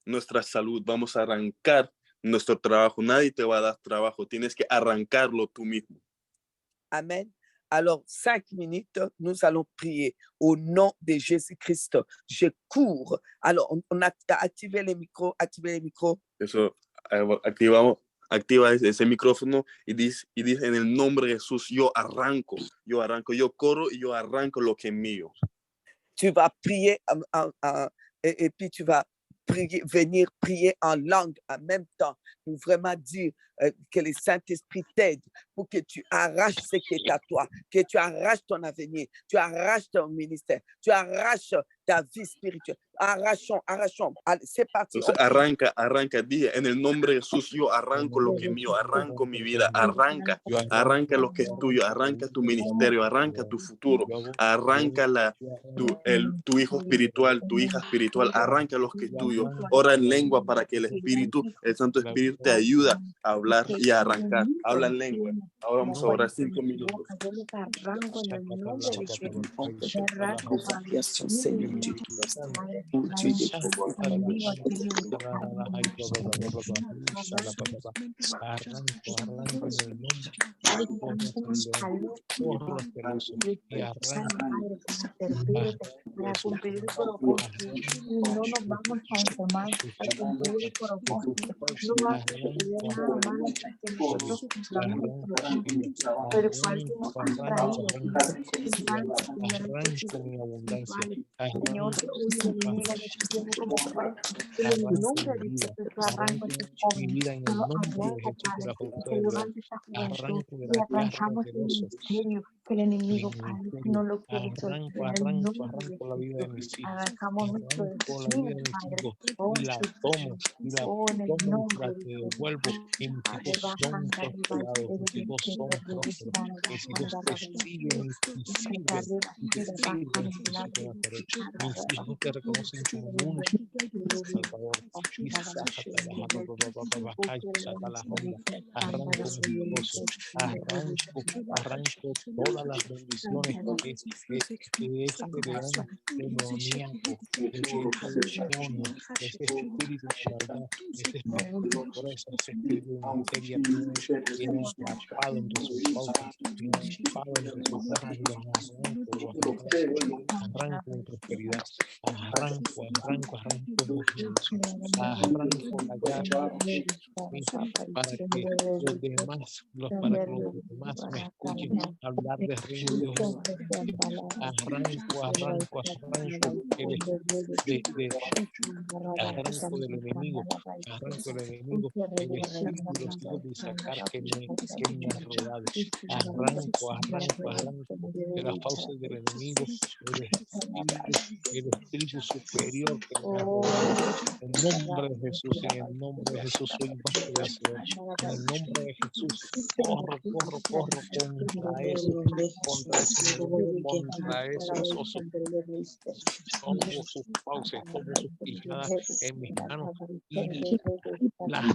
nuestra salud, vamos a arrancar nuestro trabajo. Nadie te va a dar trabajo, tienes que arrancarlo tú mismo. Amen. Alors, 5 minutes, nous allons prier au nom de Jésus-Christ. Je cours. Alors, on a activé les micros, Eso, activa ese micrófono y dice en el nombre de Jesús, yo arranco, yo corro y yo arranco lo que es mío. Tu vas prier et puis tu vas venir prier en langue en même temps pour vraiment dire que le Saint-Esprit t'aide pour que tu arraches ce qui est à toi, que tu arraches ton avenir, tu arraches ton ministère, tu arraches ta vie spirituelle. Arrachons. Allez, c'est parti. Entonces, arranca, dije, en el nombre de Jesús, yo arranco lo que es mío, arranco mi vida, arranca lo que es tuyo, arranca tu ministerio, arranca tu futuro, arranca tu hijo espiritual, tu hija espiritual, arranca lo que es tuyo. Ora en lengua para que el Santo Espíritu te ayude a hablar y a arrancar. Habla en lengua. Ahora vamos a orar 5 minutos. Para cumplir el propósito y no nos vamos a enfermar al cumplir el propósito. No vas a suceder nada más hasta que nosotros cumplamos el propósito, pero el cual tú nos has traído. Señor, hoy el enemigo nos tiene como fuerza. En el nombre de Jesús, yo arranco este joven, yo lo arranco, Padre, que levante esta juventud y arrancamos el ministerio que el enemigo, Padre, que no lo quiere soltar. En el nombre de Jesús, arrancamos nuestro destino, Padre. Oh, y la tomo, en el nombre la de Jesús. devuelvo, y mis hijos son prosperados, mis hijos son prósperos, mis hijos te siguen y te sirven mis hijos te reconocen como único Salvador. Arranco mi esposo, arranco todas las bendiciones que este león demoníaco, ese espíritu de maldad, ese espíritu de pobreza, ese espíritu de miseria tiene atrapado entre sus pausas, tiene atrapado entre sus garras y los arranco en prosperidad, arranco la llave para que los demás me escuchen hablar de reino de Dios. Arranco del enemigo, el espíritu de los hijos de Isaacar que me han robado. Arranco de las fauces del enemigo, el espíritu superior que me ha robado. En el nombre de Jesús, soy más que vencedor. En el nombre de Jesús, corro contra esos osos. Tomo sus fauces, tomo sus quijadas en mis manos y las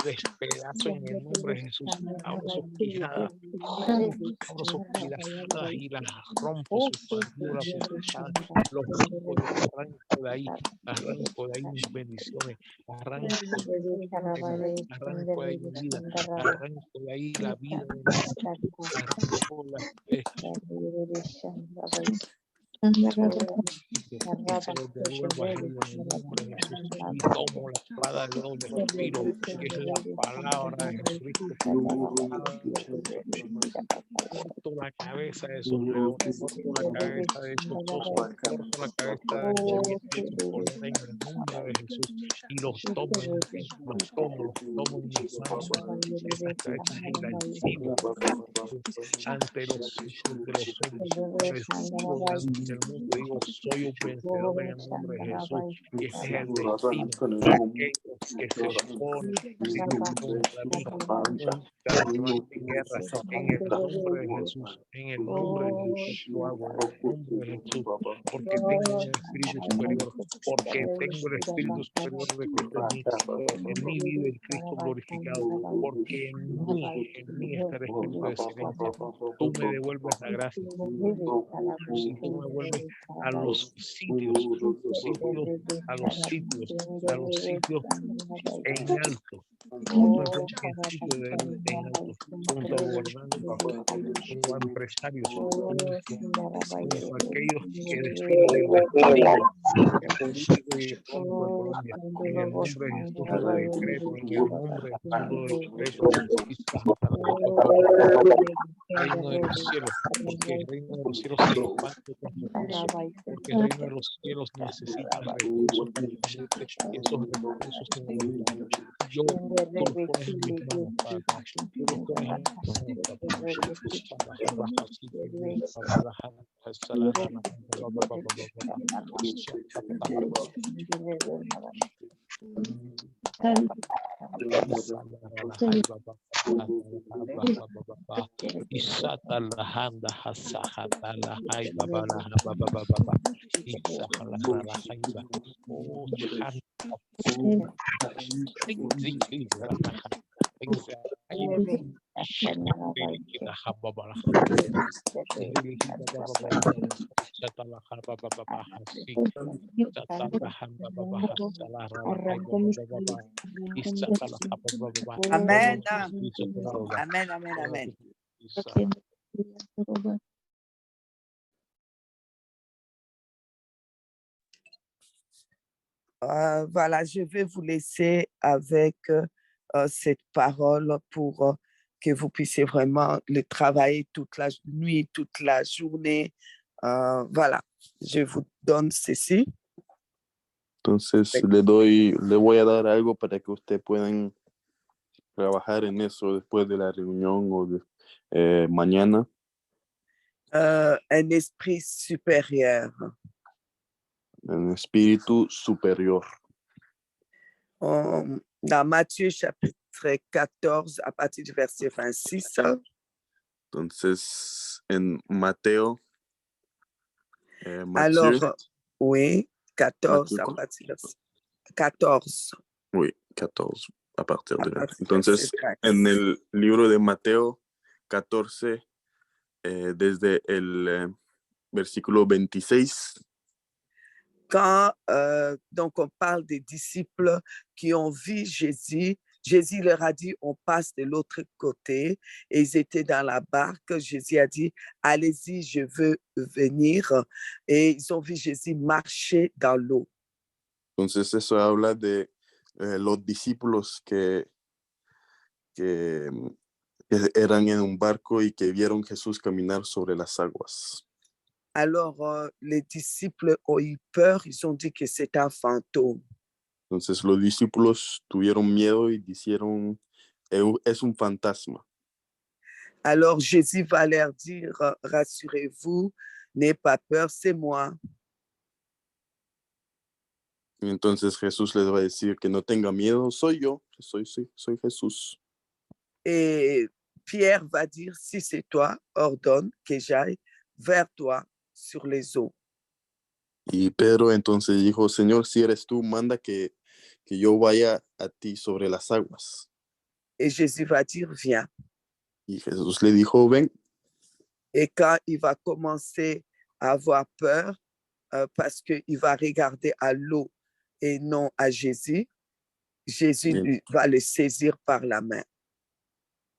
despedazo en el nombre de Jesús. Abro sus quijadas y las rompo, sus panduras, sus quijadas, los arranco de ahí mis bendiciones, arranco de ahí mi vida, arranco de ahí la vida de mi y tomo la espada de doble filo, que es la palabra de Jesucristo. Corto la cabeza de esos leones, corto la cabeza de esos osos, corto la cabeza de esos poderes en el nombre de Jesús y los tomo en mis manos, esas cabezas y las exhibo ante los hijos de los hombres, ante el mundo. Digo, soy un vencedor en el nombre de Jesús, y ese es el destino de aquellos que se oponen contra mí, en guerra, en el nombre de Jesús, lo hago, en el nombre de Jesús, porque tengo un espíritu superior, porque tengo el espíritu superior de Cristo en mí vive el Cristo glorificado, porque en mí está el espíritu de excelencia. Tú me devuelves la gracia, si tú me vuelve a los sitios en alto. En sitio en alto, junto a gobernantes, junto a empresarios, junto a aquellos que deciden el destino político y económico de Colombia. En el nombre de Jesús lo decreto, en el nombre de Jesús lo decreto. Reino de los cielos, porque el reino de los cielos se expande con recursos, porque el reino de los cielos necesita recursos urgentemente, y esos recursos se movilizan. Yo tú los pones en mis manos, Padre. Tú los pones en mis Amen. Amen, amen, amen. Voilà, je vais vous laisser avec cette parole pour que vous puissiez vraiment le travailler toute la nuit, toute la journée. Voilà, je vous donne ceci. Entonces le voy a dar algo para que ustedes puedan trabajar en eso después de la reunión o mañana. Un esprit supérieur. Un espíritu superior. Dans Matthieu chapitre 14, à partir du verset 26. Entonces, en Mateo. Alors, oui, 14 à partir de 14. Oui, 14 a partir de. Entonces, en el libro de Mateo 14, desde el versículo 26. Quand donc on parle des disciples qui ont vu Jésus, Jésus leur a dit, on passe de l'autre côté, et ils étaient dans la barque. Jésus a dit, allez-y, je veux venir. Et ils ont vu Jésus marcher dans l'eau. Entonces eso habla de los discípulos que eran en un barco y que vieron Jesús caminar sobre las aguas. Alors, les disciples ont eu peur, ils ont dit que c'est un fantôme. Entonces los discípulos tuvieron miedo y dijeron, es un fantasma. Alors Jésus va leur dire, rassurez-vous, n'ayez pas peur, c'est moi. Y entonces Jesús les va a decir que no tenga miedo, soy yo, soy Jesús. Et Pierre va dire, si c'est toi, ordonne que j'aille vers toi sur les eaux. Y Pedro entonces dijo, Señor, si eres tú, manda que yo vaya a ti sobre las aguas. Et Jésus va dire, viens. Y Jesús le dijo, ven. Et quand il va commencer à avoir peur, parce qu'il va regarder à l'eau et non à Jésus, Jésus va le saisir par la main.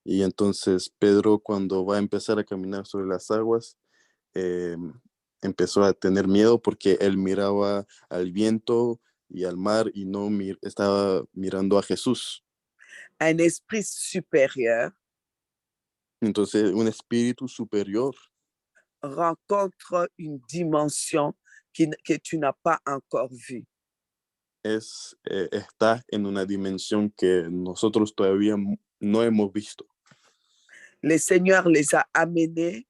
Y entonces Pedro, cuando va a empezar a caminar sobre las aguas, empezó a tener miedo porque él miraba al viento y al mar y no estaba mirando a Jesús. Un esprit supérieur. Entonces, un espíritu superior rencontre une dimension que tu n'as pas encore vue. Está en una dimensión que nosotros todavía no hemos visto. Le Seigneur les a amenés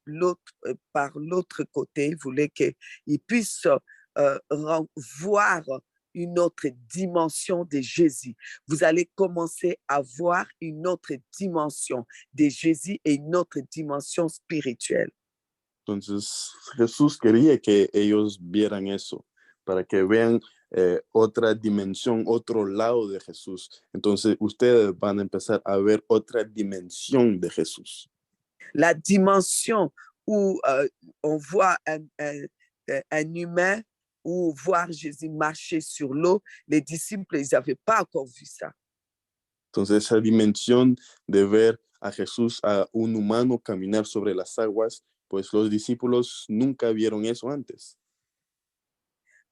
par l'autre côté, voulait qu'ils puissent voir une autre dimension de Jésus. Vous allez commencer à voir une autre dimension de Jésus et une autre dimension spirituelle. Entonces Jesús quería que ellos vieran eso, para que vean otra dimensión, otro lado de Jesús. Entonces ustedes van a empezar a ver otra dimensión de Jesús. La dimension où on voit un humain ou voir Jésus marcher sur l'eau, les disciples, ils n'avaient pas encore vu ça. Entonces esa dimensión de ver a Jesús, a un humano caminar sobre las aguas, pues los discípulos nunca vieron eso antes.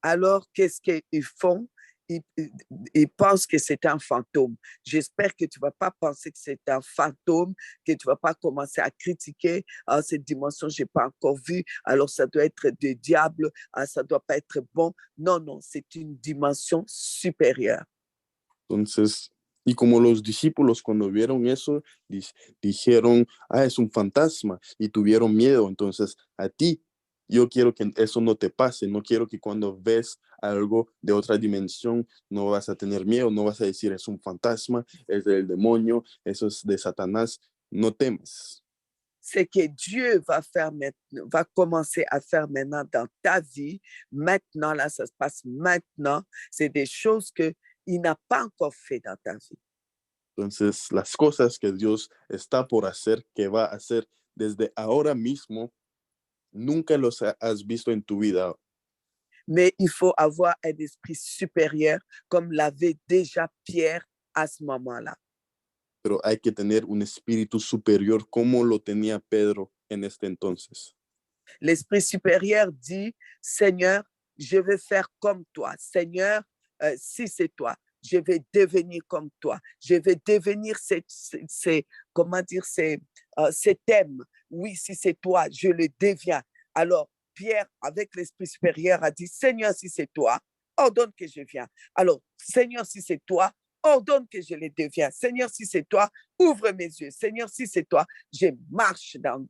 Alors, qu'est-ce qu'ils font? Ils pensent que c'est un fantôme. J'espère que tu ne vas pas penser que c'est un fantôme, que tu ne vas pas commencer à critiquer. Ah, cette dimension, je n'ai pas encore vue. Alors, ça doit être des diables. Ah, ça ne doit pas être bon. Non, non, c'est une dimension supérieure. Entonces, y como los discípulos cuando vieron eso, dijeron, es un fantasma, y tuvieron miedo. Entonces, a ti, yo quiero que eso no te pase. No quiero que cuando ves algo de otra dimensión, no vas a tener miedo, no vas a decir, es un fantasma, es del demonio, eso es de Satanás. No temes. C'est que Dieu va commencer à faire maintenant dans ta vie. Maintenant, là, ça se passe maintenant. C'est des choses qu'il n'a pas encore fait dans ta vie. Entonces, las cosas que Dios está por hacer, que va a hacer desde ahora mismo, nunca los has visto en tu vida. Mais il faut avoir un esprit supérieur, comme l'avait déjà Pierre à ce moment-là. Pero hay que tener un espíritu superior como lo tenía Pedro en este entonces. L'esprit supérieur dit, Seigneur, je vais faire comme toi. Seigneur, si c'est toi, je vais devenir comme toi. Je vais devenir comment dire, ces thèmes. Oui, si c'est toi, je le deviens. Alors, Pierre, avec l'esprit supérieur, a dit, Seigneur, si c'est toi, ordonne que je vienne. Alors, Seigneur, si c'est toi, ordonne que je le devienne. Seigneur, si c'est toi, ouvre mes yeux. Seigneur, si c'est toi, je marche dans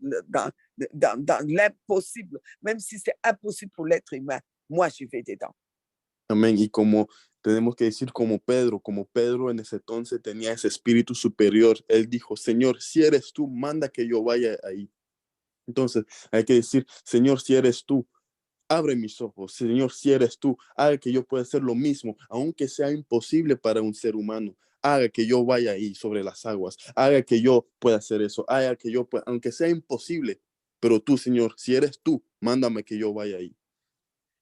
l'impossible. Même si c'est impossible pour l'être humain, moi, je vais dedans. Amén. Y como tenemos que decir como Pedro en ese entonces tenía ese espíritu superior, él dijo, Señor, si eres tú, manda que yo vaya ahí. Entonces hay que decir, Señor, si eres tú, abre mis ojos. Señor, si eres tú, haga que yo pueda hacer lo mismo, aunque sea imposible para un ser humano. Haga que yo vaya ahí sobre las aguas. Haga que yo pueda hacer eso. Haga que yo pueda, aunque sea imposible. Pero tú, Señor, si eres tú, mándame que yo vaya ahí.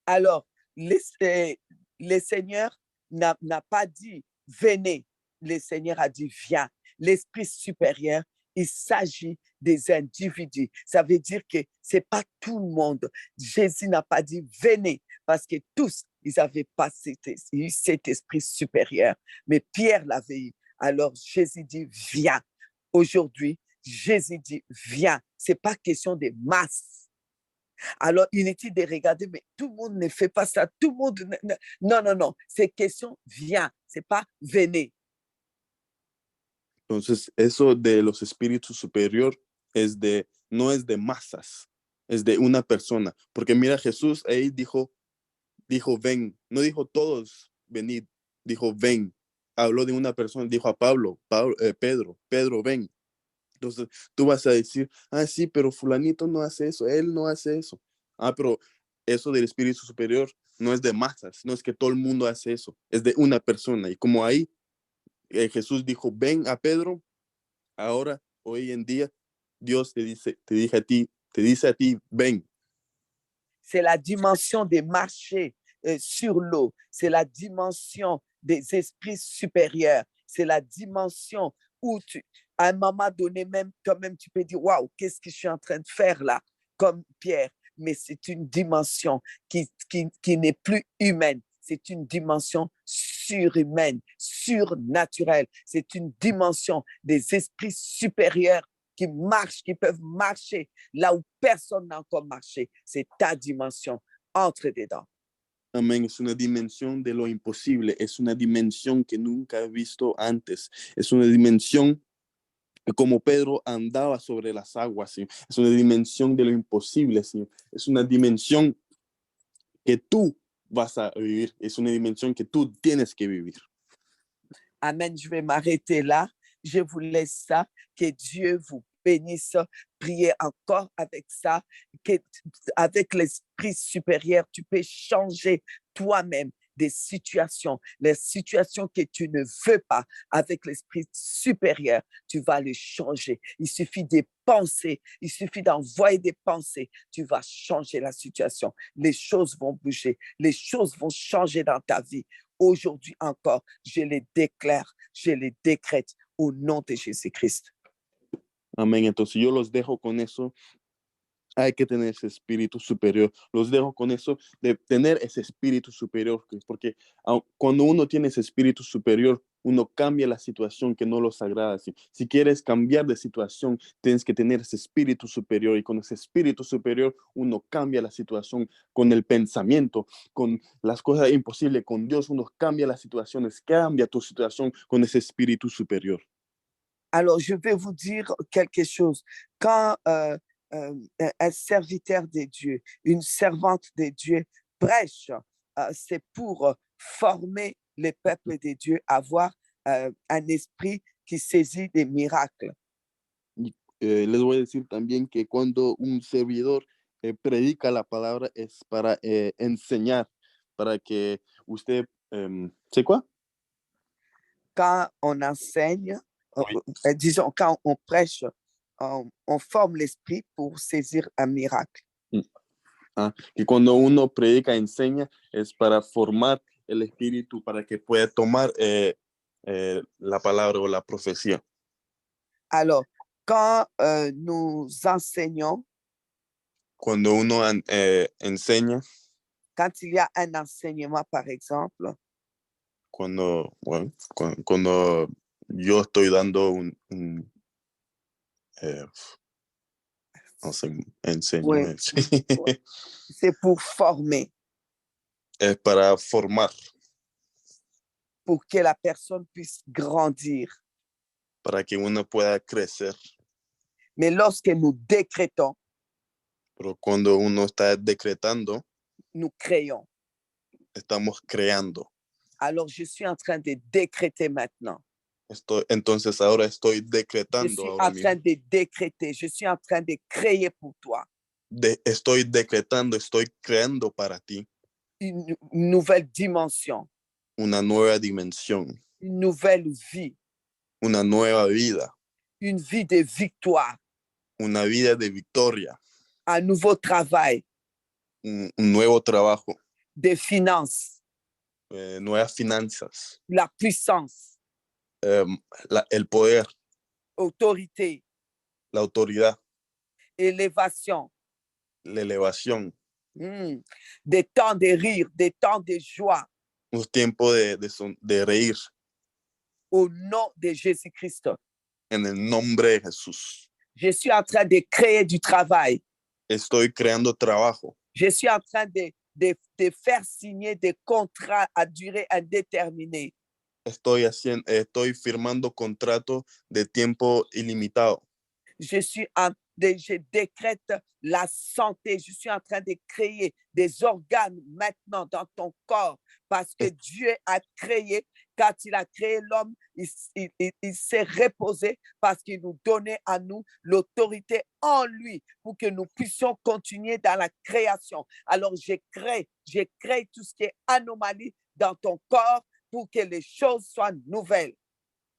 Alors, le Seigneur n'a pas dit venez. Le Seigneur a dit viens. L'esprit supérieur, il s'agit des individus. Ça veut dire que ce n'est pas tout le monde. Jésus n'a pas dit venez parce que tous, ils n'avaient pas cet esprit supérieur. Mais Pierre l'avait eu. Alors Jésus dit viens. Aujourd'hui, Jésus dit viens. Ce n'est pas question de masse. Alors, inutile de regarder, mais tout le monde ne fait pas ça. Tout le monde. Non, non, non. C'est question viens. Ce n'est pas venez. Entonces, eso de los espíritus superior no es de masas, es de una persona. Porque mira, Jesús ahí dijo, ven. No dijo todos, venid. Dijo, ven. Habló de una persona, dijo a Pedro, ven. Entonces, tú vas a decir, sí, pero fulanito no hace eso, él no hace eso. Pero eso del espíritu superior no es de masas, no es que todo el mundo hace eso, es de una persona. Y como ahí Jesús dijo, ven a Pedro, ahora, hoy en día, Dios te dice a ti, ven. C'est la dimension des marchés sur l'eau. C'est la dimension des esprits supérieurs. C'est la dimension où à un moment donné, même toi-même, tu peux dire, waouh, qu'est-ce que je suis en train de faire là, comme Pierre. Mais c'est une dimension qui n'est plus humaine. C'est une dimension surhumaine, surnaturelle. C'est une dimension des esprits supérieurs qui marchent, qui peuvent marcher là où personne n'a encore marché. C'est ta dimension. Entre dedans. Amén. Es una dimensión de lo imposible. Es una dimensión que nunca he visto antes. Es una dimensión como Pedro andaba sobre las aguas, ¿sí? Es una dimensión de lo imposible, ¿sí? Es una dimensión que tú vas a vivir. Es una dimensión que tú tienes que vivir. Amen. Je vais m'arrêter là. Je vous laisse ça. Que Dieu vous bénisse. Priez encore avec ça. Avec l'esprit supérieur, tu peux changer toi-même des situations, les situations que tu ne veux pas, avec l'esprit supérieur, tu vas les changer. Il suffit de penser, il suffit d'envoyer des pensées, tu vas changer la situation. Les choses vont bouger, les choses vont changer dans ta vie. Aujourd'hui encore, je les déclare, je les décrète au nom de Jésus-Christ. Amén. Entonces yo los dejo con eso. Hay que tener ese espíritu superior. Los dejo con eso de tener ese espíritu superior, porque cuando uno tiene ese espíritu superior, uno cambia la situación que no los agrada. Si quieres cambiar de situación, tienes que tener ese espíritu superior, y con ese espíritu superior uno cambia la situación con el pensamiento, con las cosas imposibles. Con Dios uno cambia las situaciones, cambia tu situación con ese espíritu superior. Alors, je vais vous dire quelque chose. Quand un serviteur de Dieu, une servante de Dieu prêche, c'est pour former le peuple de Dieu à avoir un esprit qui saisit des miracles. Les voy a decir también que cuando un servidor predica la palabra es para enseñar, para que usted, ¿sé quoi? Quand on enseigne, disons, quand on prêche, on forme l'esprit pour saisir un miracle. Que cuando uno predica, enseña, es para formar el espíritu para que pueda tomar la palabra o la profecía. Alors, quand nous enseignons, cuando uno enseña, quand il y a un enseignement, par exemple, cuando yo estoy dando un no sé, enseño. Oui. C'est pour former. Es para formar. Pour que la personne puisse grandir. Para que uno pueda crecer. Mais lorsque nous décrétons, pero cuando uno está decretando, nous créons. Estamos creando. Alors, je suis en train de décréter maintenant. Entonces ahora estoy decretando. Je suis en train de décréter, je suis en train de créer pour toi. Estoy decretando, estoy creando para ti. Une nouvelle dimension. Una nueva dimensión. Une nouvelle vie. Una nueva vida. Une vie de victoire. Una vida de victoria. Un nouveau travail. Un nuevo trabajo. Des finances. Nuevas finanzas. La puissance. El poder. Autorité. La autoridad. Élévation. La elevación. Des temps de rire, des temps de joie. Un tiempo de reír. Au nom de Jésus-Christ. En el nombre de Jesús. Je suis en train de créer du travail. Estoy creando trabajo. Je suis en train de faire signer des contrats à durée indéterminée. Estoy firmando contratos de tiempo ilimitado. Je décrète la santé. Je suis en train de créer des organes maintenant dans ton corps parce que Dieu a créé, quand il a créé l'homme, il s'est reposé parce qu'il nous donnait à nous l'autorité en lui pour que nous puissions continuer dans la création. Alors, je crée tout ce qui est anomalie dans ton corps pour que les choses soient nouvelles.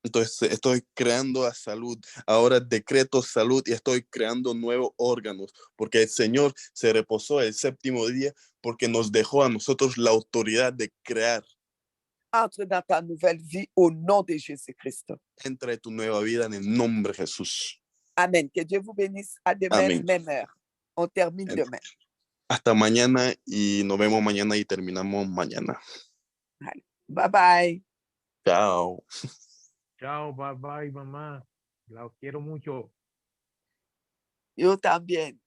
Entonces estoy creando la salud. Ahora decreto salud y estoy creando nuevos órganos porque el Señor se reposó el séptimo día porque nos dejó a nosotros la autoridad de crear. Entre dans ta nouvelle vie au nom de Jésus-Christ. Entra en tu nueva vida en el nombre de Jesús. Amen. Que Dieu vous bénisse. À demain, même heure. On termine demain. Hasta mañana y nos vemos mañana y terminamos mañana. Bye bye. Chao. Chao, bye bye, mamá. La quiero mucho. Yo también.